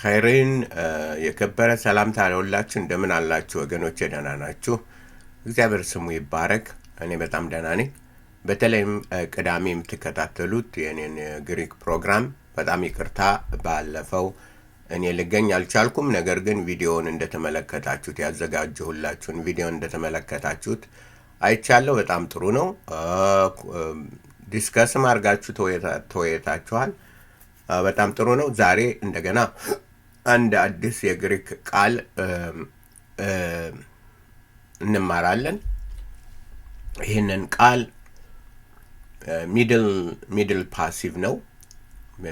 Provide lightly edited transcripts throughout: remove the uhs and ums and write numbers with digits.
ኸይርን የከበረ ሰላምታ ለሁላችሁ እንደምን አላችሁ ወገኖቼ? ደህና ናችሁ? እግዚአብሔር ስሙ ይባረክ። እኔ በጣም ደህና ነኝ። በተለይም ቅዳሜ የምትከታተሉት የኔን ግሪክ ፕሮግራም በጣም ይቅርታ፣ ባለፈው እኔ ልገኝ አልቻልኩም። ነገር ግን ቪዲዮውን እንደተመለከታችሁት ያዘጋጀሁላችሁን ቪዲዮውን እንደተመለከታችሁት አይቻለሁ። በጣም ጥሩ ነው። ዲስከስም አድርጋችሁ ተወያይታችኋል። በጣም ጥሩ ነው። ዛሬ እንደገና አንድ አዲስ የግሪክ ቃል እንማራለን። ይህንን ቃል ሚድል ፓሲቭ ነው።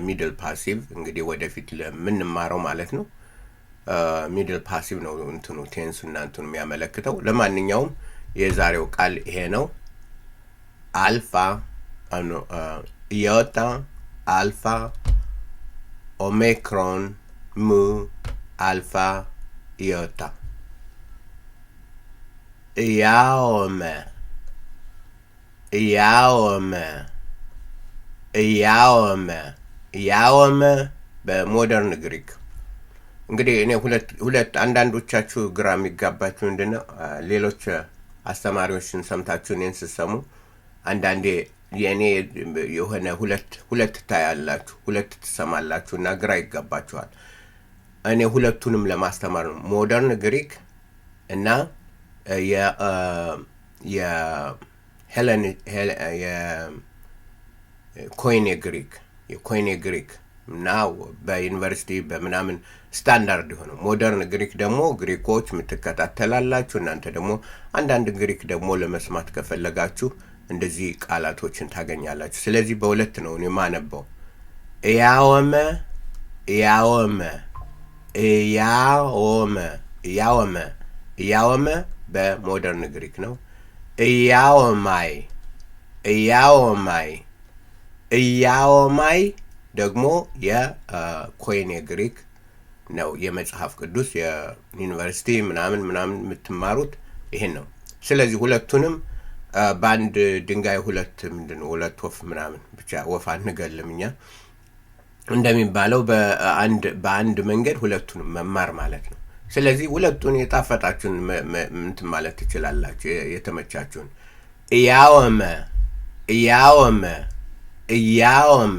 ሚድል ፓሲቭ እንግዲህ ወደፊት ለምንማረው ማለት ነው። ሚድል ፓሲቭ ነው እንትኑ ቴንሱ እና እንትኑ የሚያመለክተው። ለማንኛውም የዛሬው ቃል ይሄ ነው። አልፋ ኢዮታ፣ አልፋ ኦሜክሮን፣ ሙ፣ አልፋ ኢዮታ። ኢያኦመ ኢያኦመ ኢያኦመ ኢያኦመ በሞደርን ግሪክ እንግዲህ እኔ ሁለት አንዳንዶቻችሁ ግራ የሚጋባችሁ ምንድነው፣ ሌሎች አስተማሪዎችን ሰምታችሁ እኔን ስትሰሙ አንዳንዴ የእኔ የሆነ ሁለት ታያላችሁ፣ ሁለት ትሰማላችሁ እና ግራ ይገባችኋል። እኔ ሁለቱንም ለማስተማር ነው። ሞደርን ግሪክ እና የኮይኔ ግሪክ እና በዩኒቨርሲቲ በምናምን ስታንዳርድ የሆነው ሞደርን ግሪክ ደግሞ ግሪኮች የምትከታተላላችሁ። እናንተ ደግሞ አንዳንድ ግሪክ ደግሞ ለመስማት ከፈለጋችሁ እንደዚህ ቃላቶችን ታገኛላችሁ። ስለዚህ በሁለት ነው እኔ ማነበው። ኢያኦመ ኢያኦመ ኢያኦመ ኢያኦመ ኢያኦመ በሞደርን ግሪክ ነው። ኢያኦማይ ኢያኦማይ ኢያኦማይ ደግሞ የኮይኔ ግሪክ ነው። የመጽሐፍ ቅዱስ የዩኒቨርሲቲ ምናምን የምትማሩት ይሄን ነው። ስለዚህ ሁለቱንም በአንድ ድንጋይ ሁለት ሁለት ወፍ ምናምን ብቻ ወፍ አንገልም እኛ እንደሚባለው በአንድ መንገድ ሁለቱንም መማር ማለት ነው። ስለዚህ ሁለቱን የጣፈጣችሁን እንትን ማለት ትችላላችሁ፣ የተመቻችሁን። ኢያኦመ ኢያኦመ ኢያኦመ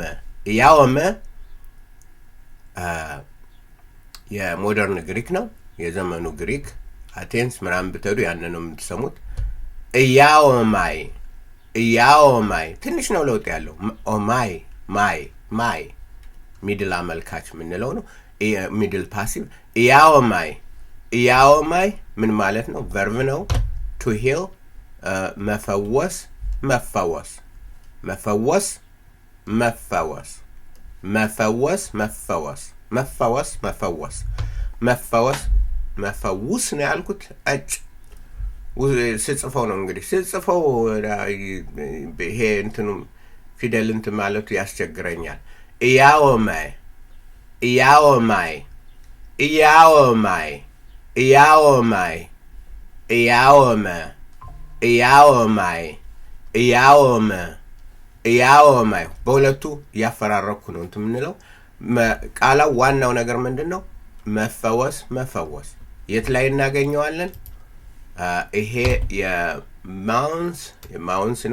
ኢያኦመ የሞደርን ግሪክ ነው። የዘመኑ ግሪክ አቴንስ ምናምን ብትሄዱ ያንን ነው የምትሰሙት። ኢያኦማይ ኢያኦማይ ትንሽ ነው ለውጥ ያለው። ኦማይ ማይ ሚድል አመልካች የምንለው ነው። ሚድል ፓሲቭ። ኢያኦማይ ኢያኦማይ ምን ማለት ነው? ቨርብ ነው። ቱ ሂል መፈወስ መፈወስ መፈወስ መፈወስ መፈወስ መፈወስ መፈወስ መፈወስ መፈወስ መፈውስ ነው ያልኩት። ስጽፈው ነው እንግዲህ ስጽፈው ይሄ እንትኑ ፊደል እንትን ማለቱ ያስቸግረኛል። ኢያኦማይ ኢያኦማይ ኢያኦማይ ኢያኦማይ ኢያኦመ ኢያኦማይ ኢያኦመ ኢያኦማይ በሁለቱ እያፈራረኩ ነው እንትን የምንለው። ቃላው ዋናው ነገር ምንድን ነው? መፈወስ መፈወስ። የት ላይ እናገኘዋለን? ይሄ የማውንስ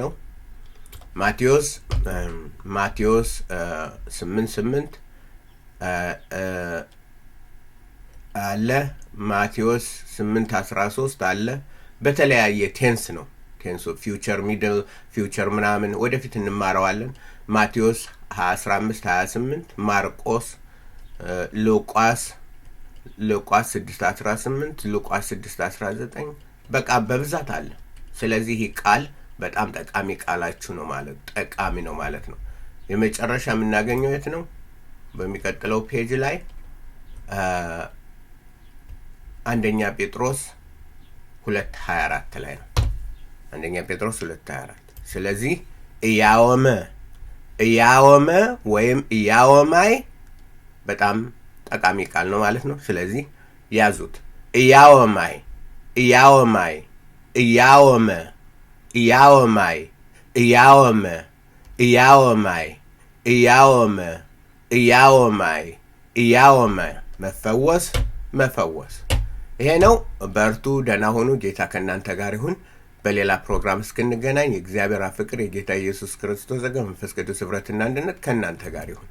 ነው። ማቴዎስ 8:8 አለ። ማቴዎስ 8:13 አለ። በተለያየ ቴንስ ነው። ቴንሱ ፊውቸር፣ ሚድል ፊውቸር ምናምን ወደፊት እንማረዋለን። ማቴዎስ 15:28፣ ማርቆስ፣ ሉቃስ 6:18፣ ሉቃስ 6:19 በቃ በብዛት አለ። ስለዚህ ይህ ቃል በጣም ጠቃሚ ቃላችሁ ነው ማለት ጠቃሚ ነው ማለት ነው። የመጨረሻ የምናገኘው የት ነው? በሚቀጥለው ፔጅ ላይ አንደኛ ጴጥሮስ 2:24 ላይ ነው። አንደኛ ጴጥሮስ 2:24። ስለዚህ ኢያኦመ ኢያኦመ ወይም ኢያኦማይ በጣም ጠቃሚ ቃል ነው ማለት ነው። ስለዚህ ያዙት። ኢያኦማይ ኢያኦማይ ኢያኦመ ኢያኦማይ ኢያኦመ ኢያኦማይ ኢያኦመ ኢያኦማይ ኢያኦመ መፈወስ። ይሄ ነው። በርቱ፣ ደህና ሁኑ። ጌታ ከእናንተ ጋር ይሁን። በሌላ ፕሮግራም እስክንገናኝ የእግዚአብሔር ፍቅር፣ የጌታ ኢየሱስ ክርስቶስ ጸጋ፣ መንፈስ ቅዱስ ኅብረትና አንድነት ከእናንተ ጋር ይሁን።